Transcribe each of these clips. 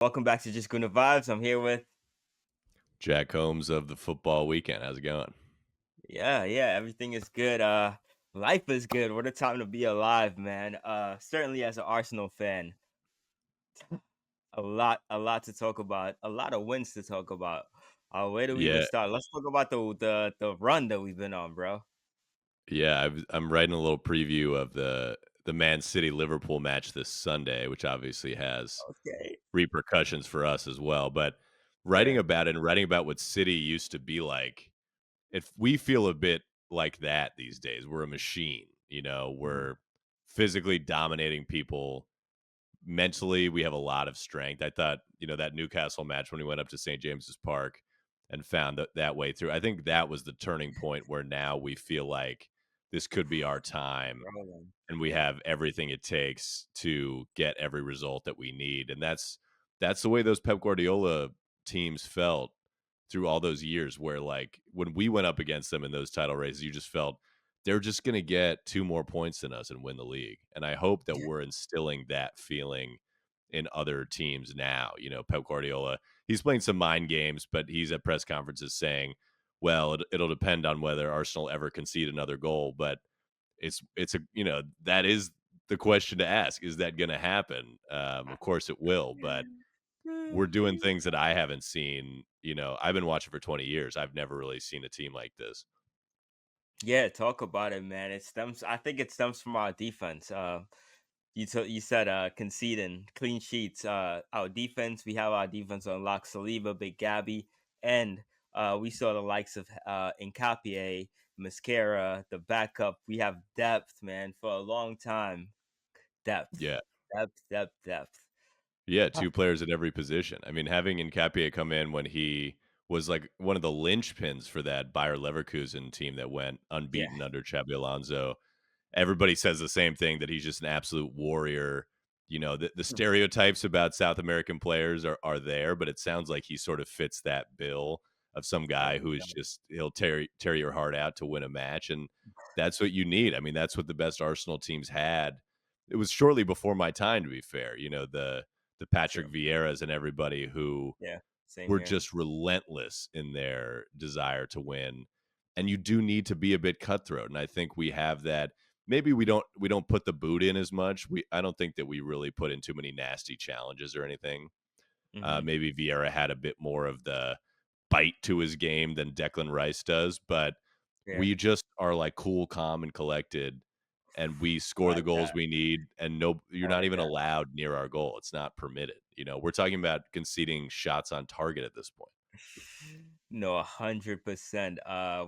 Welcome back to Just Gonna Vibes. I'm here with Jack Holmes of the football weekend. How's it going? yeah, everything is good. Life is good. What a time to be alive, man. Certainly as an Arsenal fan, a lot to talk about, a lot of wins to talk about. Where do we even Yeah, start? Let's talk about the run that we've been on, bro. yeah. I'm writing a little preview of the Man City Liverpool match this Sunday, which obviously has Okay. repercussions for us as well. But writing Yeah. about it and writing about what City used to be like, if we feel a bit like that these days, we're a machine. Mhm. We're physically dominating people. Mentally, we have a lot of strength. I thought, that Newcastle match when we went up to St. James's Park and found that way through. I think that was the turning point where now we feel like this could be our time Rolling. and we Yeah. have everything it takes to get every result that we need. And that's the way those Pep Guardiola teams felt through all those years where like when we went up against them in those title races, you just felt they're just going to get two more points than us and win the league. And I hope that we're instilling that feeling in other teams now. Pep Guardiola, he's playing some mind games, but he's at press conferences saying, well, it'll depend on whether Arsenal ever concede another goal. But it's a that is the question to ask. Is that going to happen? Of course it will, but we're doing things that I haven't seen. I've been watching for 20 years. I've never really seen a team like this. Yeah, talk about it, man. I think it stems from our defense. You said conceding clean sheets. Our defense, we have our defense on lock. Saliba, Big Gabby, and we saw the likes of Incapie, Mascara, the backup. We have depth, man, for a long time. Depth, Yeah. depth. Yeah, Ah, 2 players at every position. I mean, having Nkapie come in when he was, like, one of the linchpins for that Bayer Leverkusen team that went yeah, unbeaten under Xabi Alonso. Everybody says the same thing, that he's just an absolute warrior. The stereotypes about South American players are there, but it sounds like he sort of fits that bill of some no, guy he who is does. just he'll tear your heart out to win a match, and that's what you need. I mean, that's what the best Arsenal teams had. It was shortly before my time, to be fair. The Patrick True. Vieiras and everybody who Yeah, same were here. just relentless in their desire to win. And you do need to be a bit cutthroat. And I think we have that. Maybe we don't put the boot in as much. I don't think that we really put in too many nasty challenges or anything. Hmm. Maybe Vieira had a bit more of the bite to his game than Declan Rice does, but Yeah, we just are like cool, calm, and collected, and we I score the like goals that. we need. And no, you're I not like even that. allowed near our goal. It's not permitted. We're talking about conceding shots on target at this point. No, 100%.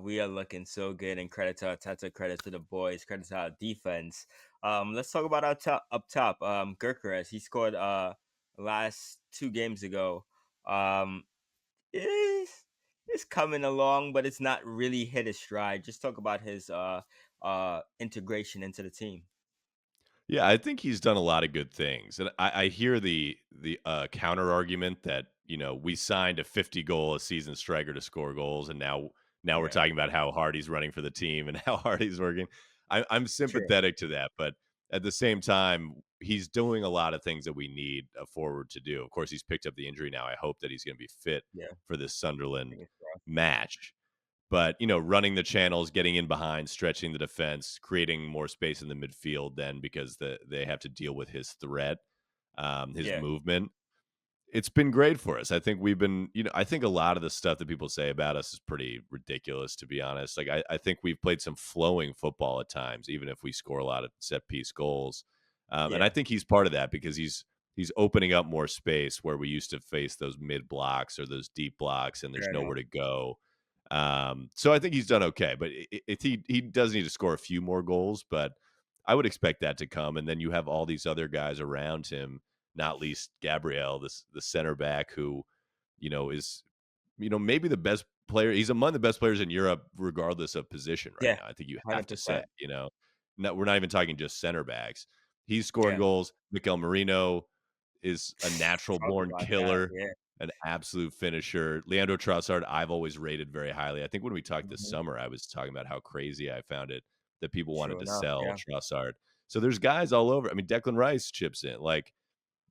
We are looking so good, and credit to Arteta, credit to the boys, credit to our defense. Let's talk about our top up top. Gurkeres, he scored last 2 games ago. Um, is it's coming along, but it's not really hit his stride. Just talk about his integration into the team. Yeah, I think he's done a lot of good things, and I hear the counter argument that we signed a 50 goal a season striker to score goals, and now we're Yeah, talking about how hard he's running for the team and how hard he's working. I'm true. sympathetic to that, but at the same time, he's doing a lot of things that we need a forward to do. Of course, he's picked up the injury now. I hope that he's going to be fit Yeah, for this Sunderland fingers crossed. match. But, running the channels, getting in behind, stretching the defense, creating more space in the midfield then because they have to deal with his threat, his Yeah, movement. It's been great for us. I think we've been, I think a lot of the stuff that people say about us is pretty ridiculous, to be honest. Like, I think we've played some flowing football at times, even if we score a lot of set piece goals. And I yeah, think he's part of that because he's opening up more space where we used to face those mid blocks or those deep blocks and there's fair enough. nowhere to go. So I think he's done okay, but if he does need to score a few more goals, but I would expect that to come. And then you have all these other guys around him, not least Gabriel, the center back who is maybe the best player. He's among the best players in Europe, regardless of position right Yeah, now. I think you have to say, 100%. no, we're not even talking just center backs. He's scoring Yeah, goals. Mikel Marino is a natural talk born about that. killer, Yeah. an absolute finisher. Leandro Trossard, I've always rated very highly. I think when we talked this Mhm. summer, I was talking about how crazy I found it that people wanted True to enough, sell yeah. Trossard. So there's guys all over. I mean, Declan Rice chips in. Like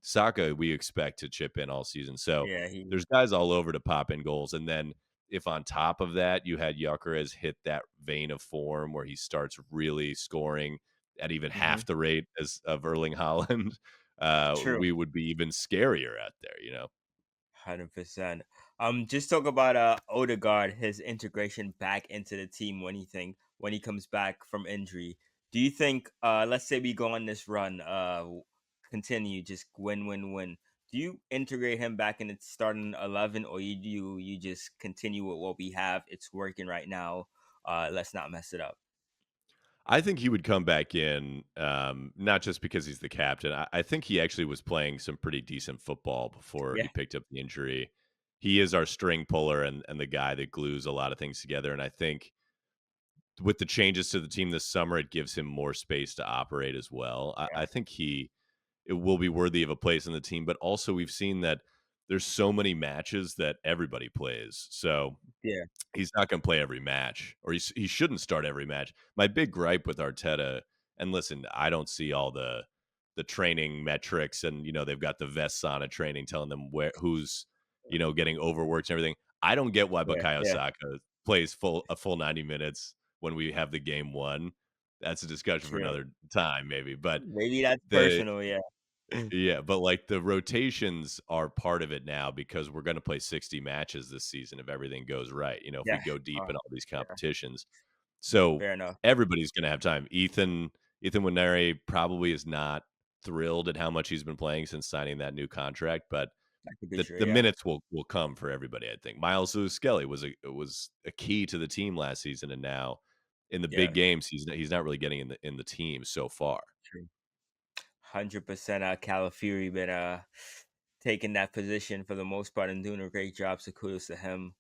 Saka, we expect to chip in all season. So Yeah, he. there's guys all over to pop in goals. And then if on top of that you had Gyökeres hit that vein of form where he starts really scoring at even Hmm. half the rate as of Erling Haaland, True. we would be even scarier out there, you know? 100%. Just talk about Odegaard, his integration back into the team when he comes back from injury. Do you think let's say we go on this run, continue, just win, win, win. Do you integrate him back in the starting 11, or you just continue with what we have? It's working right now. Let's not mess it up. I think he would come back in, not just because he's the captain. I think he actually was playing some pretty decent football before he Yeah, picked up the injury. He is our string puller and the guy that glues a lot of things together. And I think with the changes to the team this summer, it gives him more space to operate as well. yeah, I think it will be worthy of a place in the team, but also we've seen that there's so many matches that everybody plays. So yeah. he's not gonna play every match, or he shouldn't start every match. My big gripe with Arteta, and listen, I don't see all the training metrics, and they've got the vests on at training telling them who's getting overworked and everything. I don't get why Yeah, Bukayo yeah, Saka plays a full 90 minutes when we have the game won. That's a discussion for true. another time, maybe. But Maybe that's the personal. Yeah, yeah, but, like, the rotations are part of it now because we're gonna play 60 matches this season if everything goes right, if we yeah. go deep in all these Yeah. competitions. So, Fair enough. everybody's gonna have time. Ethan Waneri probably is not thrilled at how much he's been playing since signing that new contract, but That could be the true. the Yeah, minutes will come for everybody, I think. Miles Lewis-Skelly was a key to the team last season, and now in the big yeah. games, he's not really getting in the team so far. 100% Calafiori been taking that position for the most part and doing a great job. So kudos to him.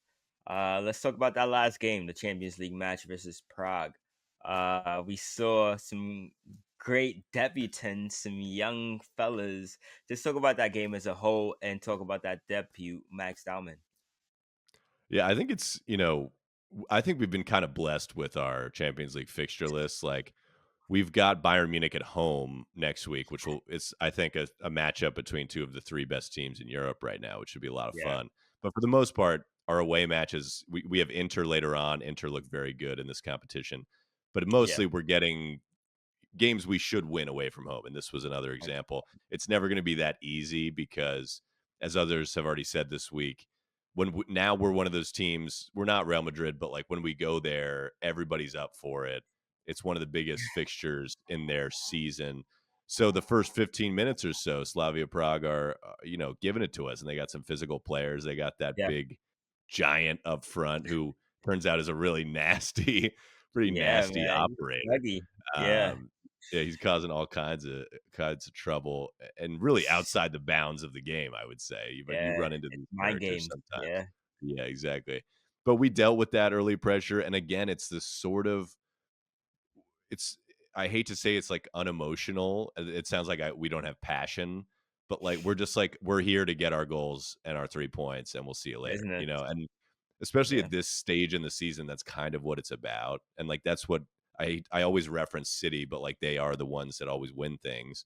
Let's talk about that last game, the Champions League match versus Prague. We saw some great debutants, some young fellas. Just talk about that game as a whole and talk about that debut, Max Dowman. Yeah, I think I think we've been kind of blessed with our Champions League fixture list. Like we've got Bayern Munich at home next week, which will it's I think a matchup between two of the three best teams in Europe right now, which should be a lot of Yeah, fun. But for the most part, our away matches, we have Inter later on. Inter look very good in this competition, but yeah, mostly we're getting games we should win away from home. And this was another example. It's never going to be that easy because, as others have already said this week, now we're one of those teams. We're not Real Madrid, but like when we go there, everybody's up for it. It's one of the biggest fixtures in their season. So the first 15 minutes or so, Slavia Prague are, giving it to us, and they got some physical players. They got that yeah, big giant up front who turns out is a really nasty, pretty yeah, nasty man. He's operator. sluggy. Yeah, Um, yeah, he's causing all kinds of trouble and really outside the bounds of the game, I would say. But you yeah. run into It's these mind characters games. sometimes. Yeah, Yeah, exactly. But we dealt with that early pressure, and again, it's this sort of it's I hate to say it's like unemotional. It sounds like we don't have passion, but like we're just like we're here to get our goals and our 3 points, and we'll see you later. business. And especially Yeah, at this stage in the season, that's kind of what it's about. And like that's what I always reference City, but like they are the ones that always win things.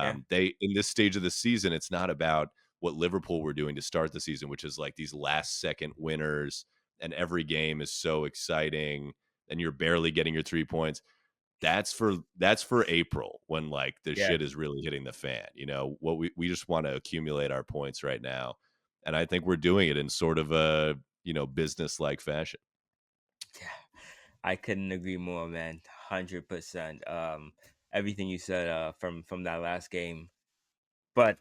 yeah, They in this stage of the season, it's not about what Liverpool were doing to start the season, which is like these last second winners, and every game is so exciting, and you're barely getting your 3 points. That's for April when like the yeah. shit is really hitting the fan. What we just want to accumulate our points right now, and I think we're doing it in sort of a business like fashion. Yeah, I couldn't agree more, man. 100%. Everything you said from that last game. But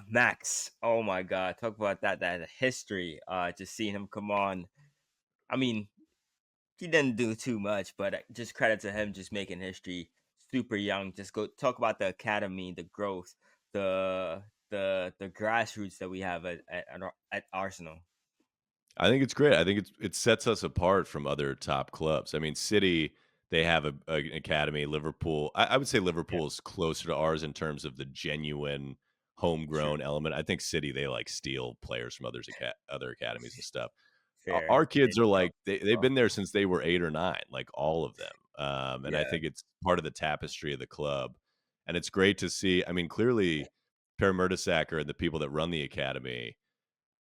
Max, oh my God, talk about that history. Just seeing him come on. I mean, he didn't do too much, but just credit to him just making history. Super young. Just go talk about the academy, the growth, the grassroots that we have at Arsenal. I think it's great. I think it sets us apart from other top clubs. I mean, City, they have an academy. Liverpool, I would say Yeah, Liverpool is closer to ours in terms of the genuine true. homegrown element. I think City, they like steal players from other academies and stuff. Fair. Our They kids are develop like they've well. been there since they were 8 or 9, like all of them. And I Yeah, think it's part of the tapestry of the club. And it's great to see. I mean, clearly Per Mertesacker and the people that run the academy,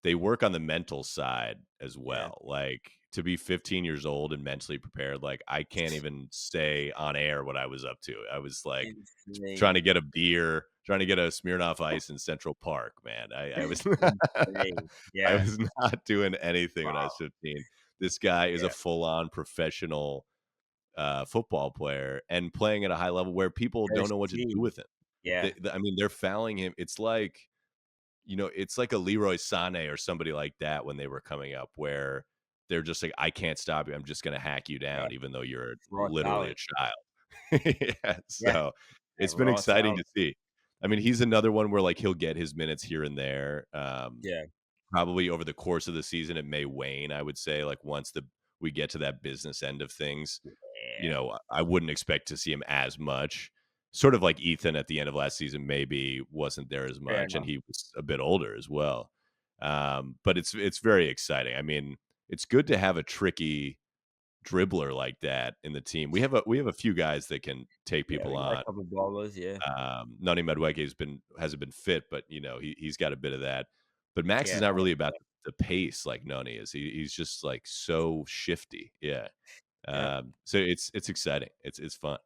they work on the mental side as Yeah. well. Like, to be 15 years old and mentally prepared, like, I can't even say on air what I was up to. I was, like, trying Insane. to get a beer, trying to get a Smirnoff Ice in Central Park, man. I was Insane. I Yeah. was not doing anything when I was Wow. 15. This guy is a Yeah. full-on professional, football player and playing at a high level where people don't First know what to do team. with him. Yeah. I mean, they're fouling him. It's like, it's like a Leroy Sané or somebody like that when they were coming up, where they're just like, "I can't stop you. I'm just gonna hack you Yeah. down, even though you're Raw literally a talent. child." Yeah, Yeah. so Yeah. it's been Raw exciting to talent. see. I mean, he's another one where like he'll get his minutes here and there. Yeah. Probably over the course of the season, it may wane. I would say, like once the we get to that business end of things, Yeah. I wouldn't expect to see him as much. Sort of like Ethan at the end of last season, maybe wasn't there as Fair much, and enough. he was a bit older as well. But it's very exciting. I mean, it's good to have a tricky dribbler like that in the team. We have a few guys that can take Yeah. people We got a on. couple ballers. Yeah. Nani Madueke hasn't been fit, but he's got a bit of that. But Max is Yeah. not Oh, really about the pace like Nani is. He's just like so shifty. Yeah. yeah. So it's exciting. It's fun.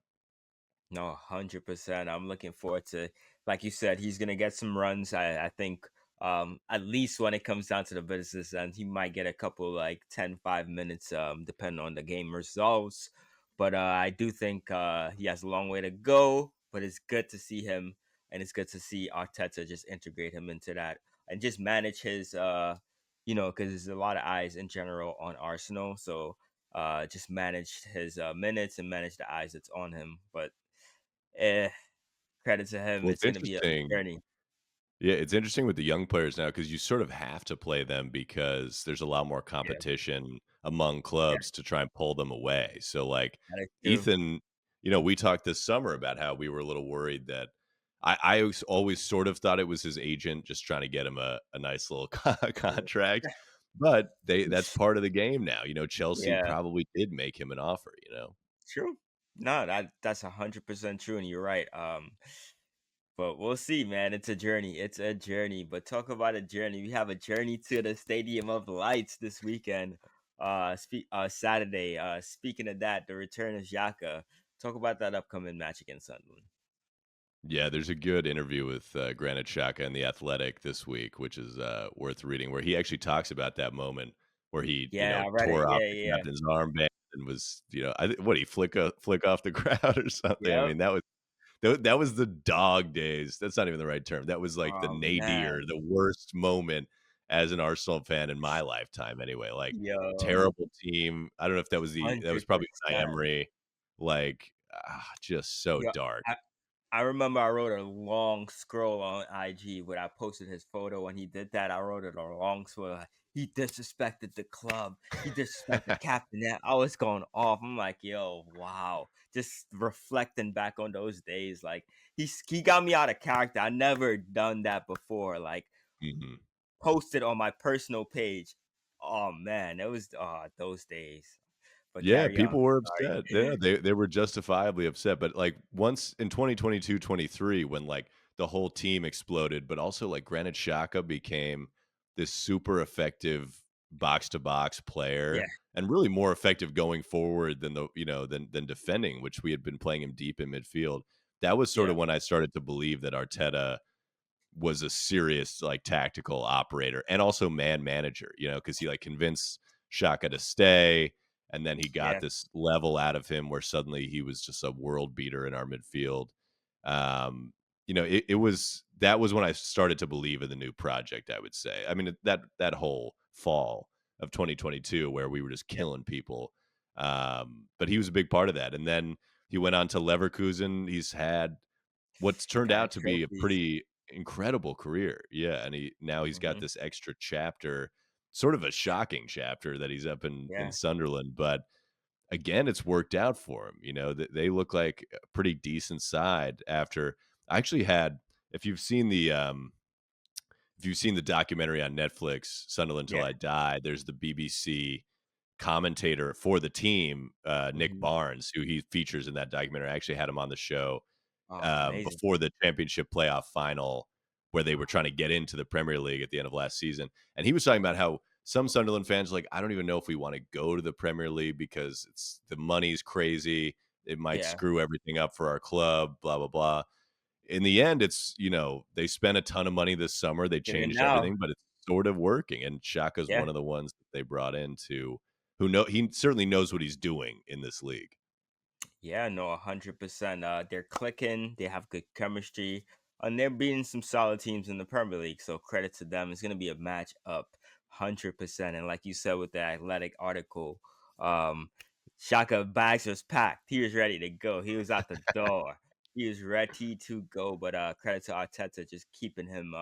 No, 100%. I'm looking forward to, like you said, he's gonna get some runs. I think at least when it comes down to the business end, he might get a couple like 10, 5 minutes, depending on the game results. But I do think he has a long way to go. But it's good to see him, and it's good to see Arteta just integrate him into that and just manage his because there's a lot of eyes in general on Arsenal. So just manage his minutes and manage the eyes that's on him. But Eh, credit to him. Well, It's it's gonna be a interesting. journey. Yeah, it's interesting with the young players now because you sort of have to play them because there's a lot more Yeah, competition among yeah, clubs to try and pull them away. So, like, that is true. Ethan, we talked this summer about how we were a little worried that I always sort of thought it was his agent just trying to get him a nice little contract, but that's part of the game now. Chelsea Yeah, probably did make him an offer. true. No, that's 100% true, and you're right. But we'll see, man. It's a journey. It's a journey. But talk about a journey. We have a journey to the Stadium of Lights this weekend. Saturday. Speaking of that, the return of Xhaka. Talk about that upcoming match against Sunderland. Yeah, there's a good interview with Granit Xhaka in The Athletic this week, which is worth reading, where he actually talks about that moment where he, Yeah, I read it. tore off Yeah, the yeah, captain's armband and was, what he flick off the crowd or something. I yeah. Yep. mean, that was the dog days. That's not even the right term. That was like the Oh nadir, man. the worst moment as an Arsenal fan in my lifetime. Anyway, like Yo, terrible team. I don't know if that was hundred probably Unai percent. Emery. Like just so Yo, dark. I remember I wrote a long scroll on IG when I posted his photo when he did that. I wrote it a long scroll. Like, he disrespected the club. He disrespected captain. That I was going off. I'm like, yo, wow. Just reflecting back on those days. Like he got me out of character. I never done that before. Like Mhm. posted on my personal page. Oh man, it was those days. But Yeah, carry on. people were upset. Yeah, Sorry. they were justifiably upset, but, like, once in 2022-23 when, like, the whole team exploded, but also, like, Granit Xhaka became this super effective box-to-box Yeah, player and really more effective going forward than defending, which we had been playing him deep in midfield. That was sort yeah, of when I started to believe that Arteta was a serious, like, tactical operator and also man manager, because he, like, convinced Shaka to stay, and then he got yeah, this level out of him where suddenly he was just a world beater in our midfield. That was when I started to believe in the new project, I would say. I mean, that whole fall of 2022 where we were just yeah. killing people, but he was a big part of that, and then he went on to Leverkusen. He's had what's turned Got out to be a trophies. pretty incredible career. Yeah, and he's got Mhm. this extra chapter, sort of a shocking chapter that he's up in Yeah, Sunderland, but again, it's worked out for him. They look like a pretty decent side after I actually had if you've seen the documentary on Netflix, Sunderland Till yeah. I Die, there's the BBC commentator for the team, Nick Mhm. Barnes, who he features in that documentary. I actually had him on the show Oh, amazing. before the championship playoff final. where they were trying to get into the Premier League at the end of last season. And he was talking about how some Sunderland fans are like, I don't even know if we want to go to the Premier League because it's the money's crazy. It might Yeah, screw everything up for our club, blah, blah, blah. In the end, it's, they spent a ton of money this summer. They give it changed now. everything, but it's sort of working. And Shaka's Yeah. one of the ones that they brought in to who know he certainly knows what he's doing in this league. Yeah, no, 100%. They're clicking. They have good chemistry, and they're beating some solid teams in the Premier League. So credit to them. It's going to be a match up, 100%. And like you said with the Athletic article, um, Shaka bags was packed. He was ready to go. He was out the door. He was ready to go. But credit to Arteta just keeping him,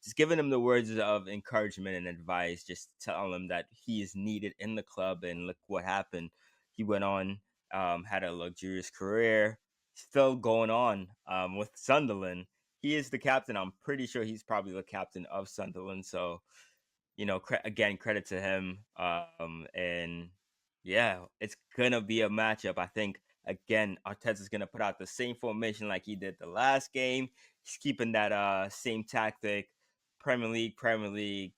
just giving him the words of encouragement and advice, just telling him that he is needed in the club. And look what happened. He went on, had a luxurious career, still going on with Sunderland. He is the captain. I'm pretty sure he's probably the captain of Sunderland. So, again, credit to him. And yeah, it's gonna be a matchup. I think again, Arteta's gonna put out the same formation like he did the last game. He's keeping that same tactic. Premier League,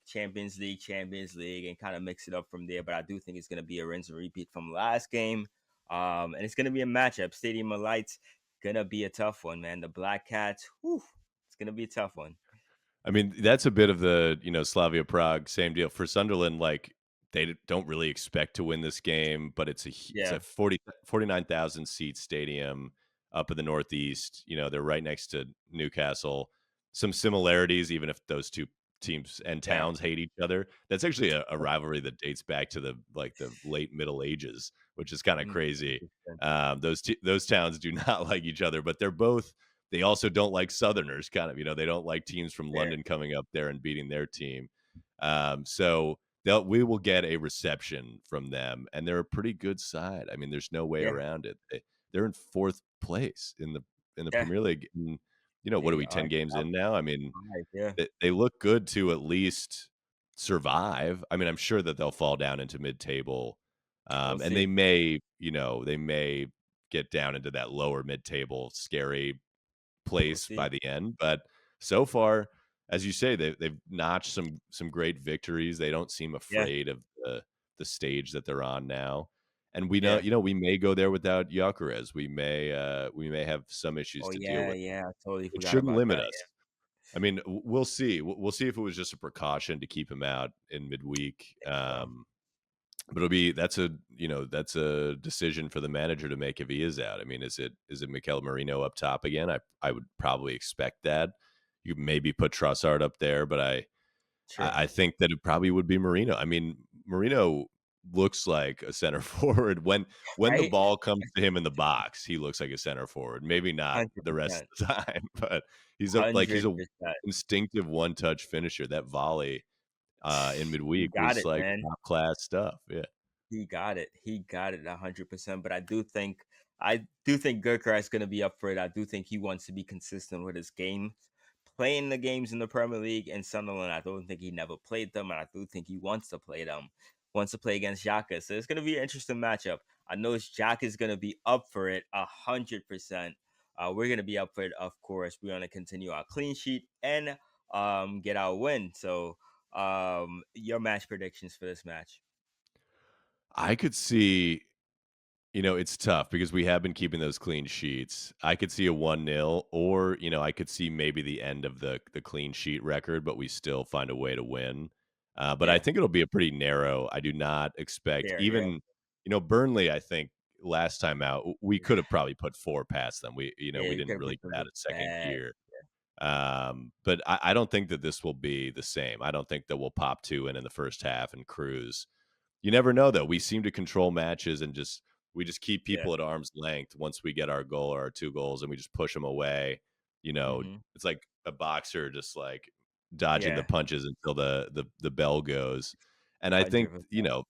Champions League, and kind of mix it up from there. But I do think it's gonna be a rinse and repeat from last game. And it's gonna be a matchup. Stadium of Lights, gonna be a tough one, man. The Black Cats, whew, it's gonna be a tough one. I mean, that's a bit of the, Slavia Prague, same deal. For Sunderland, like, don't really expect to win this game, but it's a Yeah, 49,000 seat stadium up in the Northeast. They're right next to Newcastle. Some similarities, even if those two teams and yeah. towns hate each other. That's actually a rivalry that dates back to the late Middle Ages, which is kind of Mm, crazy. 100%. Those towns do not like each other, but they also don't like Southerners, kind of. They don't like teams from Fair. London coming up there and beating their team. So we will get a reception from them, and they're a pretty good side. I mean, there's no way Yeah, around it. They're in fourth place in the yeah. Premier League. And, what are They we, are 10 games top in now? I mean, 5, yeah. they look good to at least survive. I mean, I'm sure that they'll fall down into mid-table, We'll and see. they may get down into that lower mid-table scary We'll place by see. the end. But so far, as you say, they've notched some great victories. They don't seem Yeah, afraid of the stage that they're on now. And we know, yeah. we may go there without Gyökeres. We may have some issues Oh, to deal yeah, with. yeah, I totally It forgot shouldn't about limit that, us. I mean, we'll see. We'll see if it was just a precaution to keep him out in midweek. yeah. So, But that's a decision for the manager to make if he is out. I mean, is it Mikel Marino up top again? I would probably expect that. You maybe put Trossard up there, but true. I think that it probably would be Marino. I mean, Marino looks like a center forward when the Right? ball comes to him in the box. He looks like a center forward. Maybe not the rest 100%. of the time, but he's a 100%. instinctive one touch finisher. That volley in He midweek got was it, like man. top class stuff. Yeah. He got it. He got it 100%. But I do think Gurkha is going to be up for it. I do think he wants to be consistent with his game, playing the games in the Premier League and Sunderland. I don't think he never played them, and I do think he wants to play them. Wants to play against Xhaka. So it's going to be an interesting matchup. I know Xhaka is going to be up for it 100%. We're going to be up for it, of course. We want to continue our clean sheet and get our win. So, your match predictions for this match? I could see, it's tough because we have been keeping those clean sheets. I could see a 1-0, or, I could see maybe the end of the clean sheet record, but we still find a way to win. But I Yeah. think it'll be a pretty narrow. I do not expect Fair, yeah. even, Burnley, I think last time out, we could have probably put 4 past them. Yeah, We you didn't could really put get them out to of second bed. gear. But I don't think that this will be the same. I don't think that we'll pop 2 in the first half and cruise. You never know, though. We seem to control matches and we just keep Yeah. people at arm's length once we get our goal or our 2 goals, and we just push them away. Mhm. It's like a boxer just, like, dodging the Yeah. punches until the bell goes. And I think, 100%.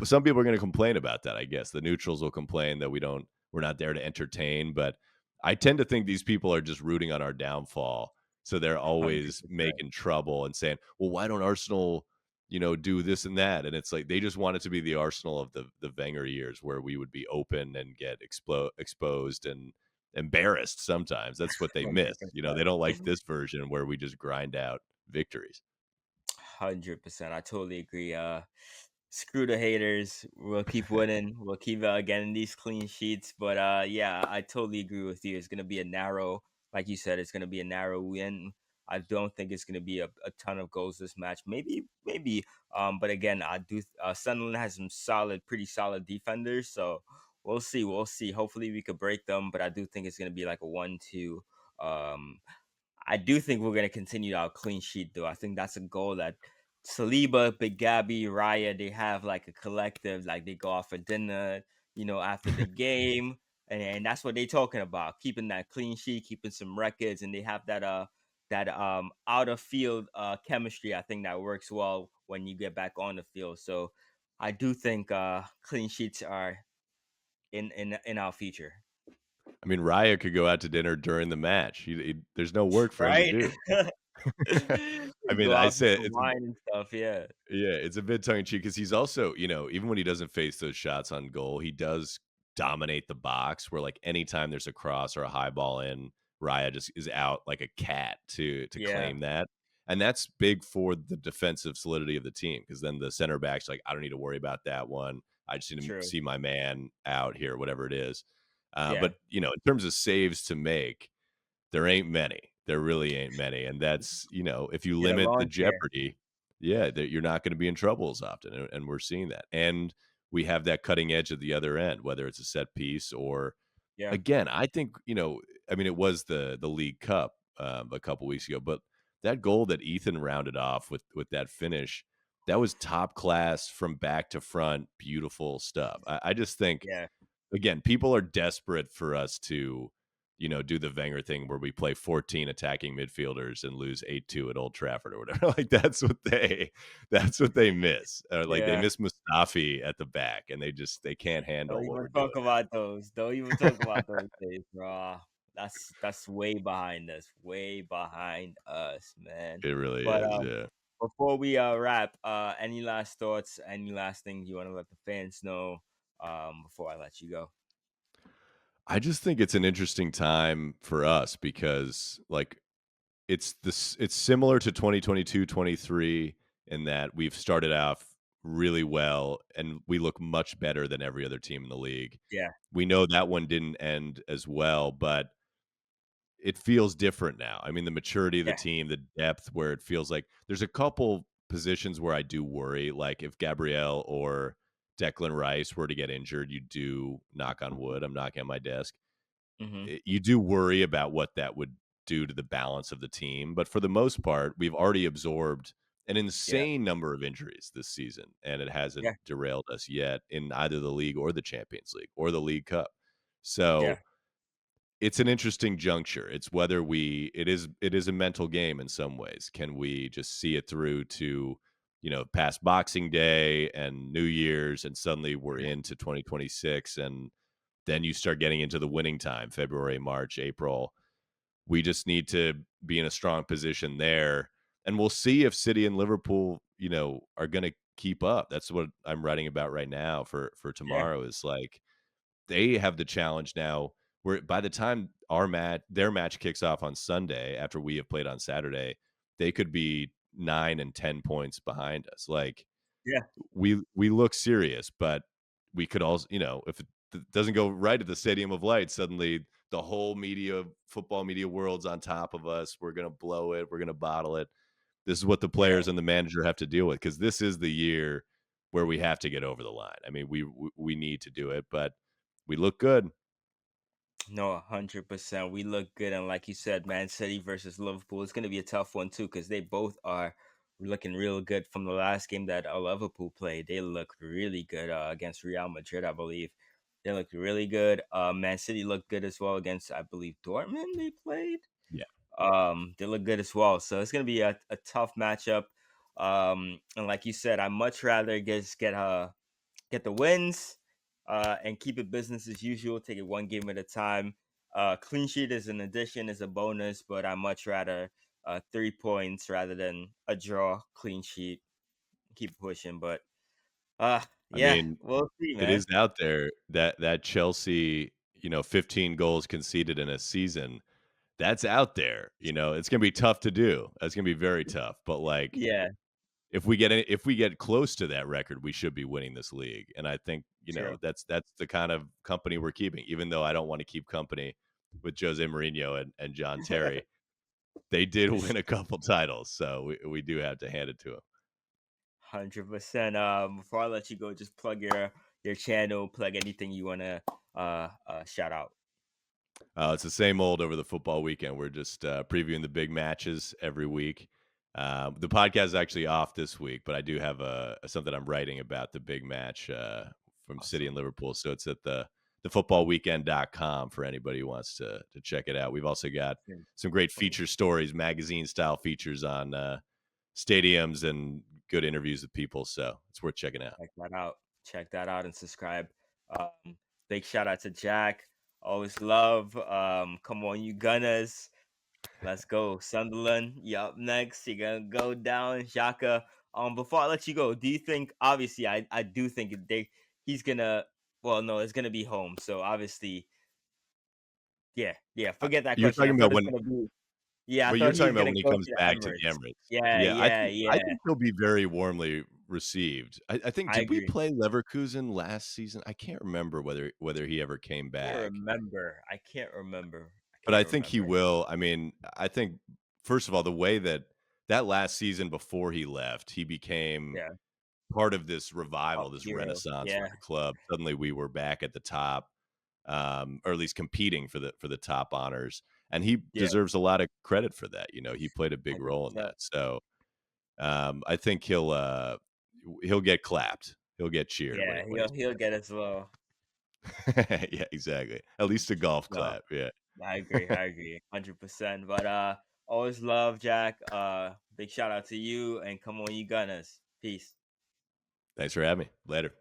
some people are gonna complain about that, I guess. The neutrals will complain that we're not there to entertain, but I tend to think these people are just rooting on our downfall, so they're always 100%. making trouble and saying, "Well, why don't Arsenal, do this and that?" And it's like they just want it to be the Arsenal of the Wenger years where we would be open and get exposed, and embarrassed sometimes. That's what they miss. They don't like 100%. this version where we just grind out victories. 100%. I totally agree. Screw the haters. We'll keep winning. We'll keep getting these clean sheets. But yeah, I totally agree with you. It's gonna be a narrow, like you said, it's gonna be a narrow win. I don't think it's gonna be a ton of goals this match. Maybe. But again, I do. Sunderland has some pretty solid defenders. So we'll see. We'll see. Hopefully, we could break them. But I do think it's gonna be like a 1-2. Um, I do think we're gonna continue our clean sheet though. I think that's a goal that Saliba, Big Gabby, Raya, they have like a collective, like they go out for dinner, after the game. And that's what they're talking about. Keeping that clean sheet, keeping some records, and they have that out of field chemistry. I think that works well when you get back on the field. So I do think clean sheets are in our future. I mean, Raya could go out to dinner during the match. There's no work for him to Right? do. I mean, Go I out for say some wine and stuff, yeah. yeah, it's a bit tongue in cheek because he's also, even when he doesn't face those shots on goal, he does dominate the box. Where like anytime there's a cross or a high ball in, Raya just is out like a cat to Yeah, claim that, and that's big for the defensive solidity of the team because then the center back's like, I don't need to worry about that one. I just need to true. see my man out here, whatever it is. Yeah. But in terms of saves to make, there ain't many. There really ain't many, and that's, if you Get a limit the lawn chair. jeopardy, yeah, that you're not gonna be in trouble as often, and we're seeing that, and we have that cutting edge at the other end, whether it's a set piece or Yeah, again, I think, I mean, it was the League Cup, a couple weeks ago, but that goal that Ethan rounded off with that finish, that was top class from back to front, beautiful stuff. I just think yeah, again, people are desperate for us to, do the Wenger thing where we play 14 attacking midfielders and lose 8-2 at Old Trafford or whatever. Like that's what they miss. Like they yeah. miss Mustafi at the back and they can't Don't handle what even we're talk doing. about those. Don't even talk about those days, bro. That's way behind us. Way behind us, man. It really But is, yeah. before we wrap, any last thoughts? Any last things you want to let the fans know before I let you go? I just think it's an interesting time for us because like it's similar to 2022-23 in that we've started off really well and we look much better than every other team in the league. Yeah, We know that one didn't end as well, but it feels different now. I mean, the maturity of the yeah, team, the depth where it feels like there's a couple positions where I do worry, like if Gabrielle or Declan Rice were to get injured, you do knock on wood. I'm knocking on my desk. hmm, You do worry about what that would do to the balance of the team, but for the most part, we've already absorbed an yeah, insane number of injuries this season, and it hasn't yeah, derailed us yet in either the league or the Champions League or the League Cup. yeah, So it's an interesting juncture. It's whether it is a mental game in some ways. Can we just see it through to, past Boxing Day and New Year's, and suddenly we're yeah, into 2026, and then you start getting into the winning time, February, March, April. We just need to be in a strong position there. And we'll see if City and Liverpool, are going to keep up. That's what I'm writing about right now for yeah, tomorrow is like they have the challenge now where by the time their match kicks off on Sunday after we have played on Saturday, they could be 9 and 10 points behind us. Like yeah, we look serious, but we could also, if it doesn't go right at the Stadium of Light, suddenly the whole football media world's on top of us. We're gonna blow it. We're gonna bottle it. This is what the yeah. players and the manager have to deal with because this is the year where we have to get over the line. I mean, we need to do it, but we look good. No, 100%. We look good. And like you said, Man City versus Liverpool, it's going to be a tough one, too, because they both are looking real good from the last game that Liverpool played. They looked really good against Real Madrid, I believe. They looked really good. Man City looked good as well against, I believe, Dortmund they played. Yeah. They look good as well. So it's going to be a tough matchup. And like you said, I much rather just get the wins, and keep it business as usual. Take it one game at a time. Clean sheet is an addition, is a bonus, but I much rather 3 points rather than a draw. Clean sheet, keep pushing. But I yeah, mean, we'll see, it man. is out there that Chelsea, 15 goals conceded in a season, that's out there. It's gonna be tough to do. That's gonna be very tough. But like, Yeah, if we get close to that record, we should be winning this league. And I think, true. that's the kind of company we're keeping, even though I don't want to keep company with Jose Mourinho and John Terry. They did win a couple titles, so we do have to hand it to them. 100%. Before I let you go, just plug your channel, plug anything you wanna shout out. It's the same old over the football weekend. We're just previewing the big matches every week. The podcast is actually off this week, but I do have something I'm writing about the big match from City and Awesome. Liverpool. So it's at the footballweekend.com for anybody who wants to check it out. We've also got Mm, some great cool. feature stories, magazine style features on stadiums and good interviews with people. So it's worth checking out. Check that out. Check that out and subscribe. Big shout out to Jack. Always love. Come on, you Gunners. Let's go. Sunderland, you up next. You're gonna go down. Xhaka. Before I let you go, do you think obviously I do think he's gonna well no, it's gonna be home. So obviously, yeah, forget that You're question. I talking thought about it's when gonna be yeah, I But thought you're he talking was about gonna when he go comes to the back to the Emirates. Emirates. Yeah, Yeah, I yeah, think I yeah. think he'll be very warmly received. I think, I did we agree. play Leverkusen last season? I can't remember whether he ever came Can't back, remember. I can't remember. I but I can't think he remember. will. I mean, I think, first of all, the way that last season before he left, he became Yeah. part of this revival, this Hero. renaissance Yeah. with the club. Suddenly we were back at the top, or at least competing for the top honors, and he Yeah. deserves a lot of credit for that. He played a big role in 100%. that. So I think he'll get clapped. He'll get cheered Yeah, when he's he'll get as well. back. Yeah, exactly. At least a golf No, clap. Yeah. I agree. I agree. 100%. But always love Jack. Big shout out to you and come on you Gunners. Peace. Thanks for having me. Later.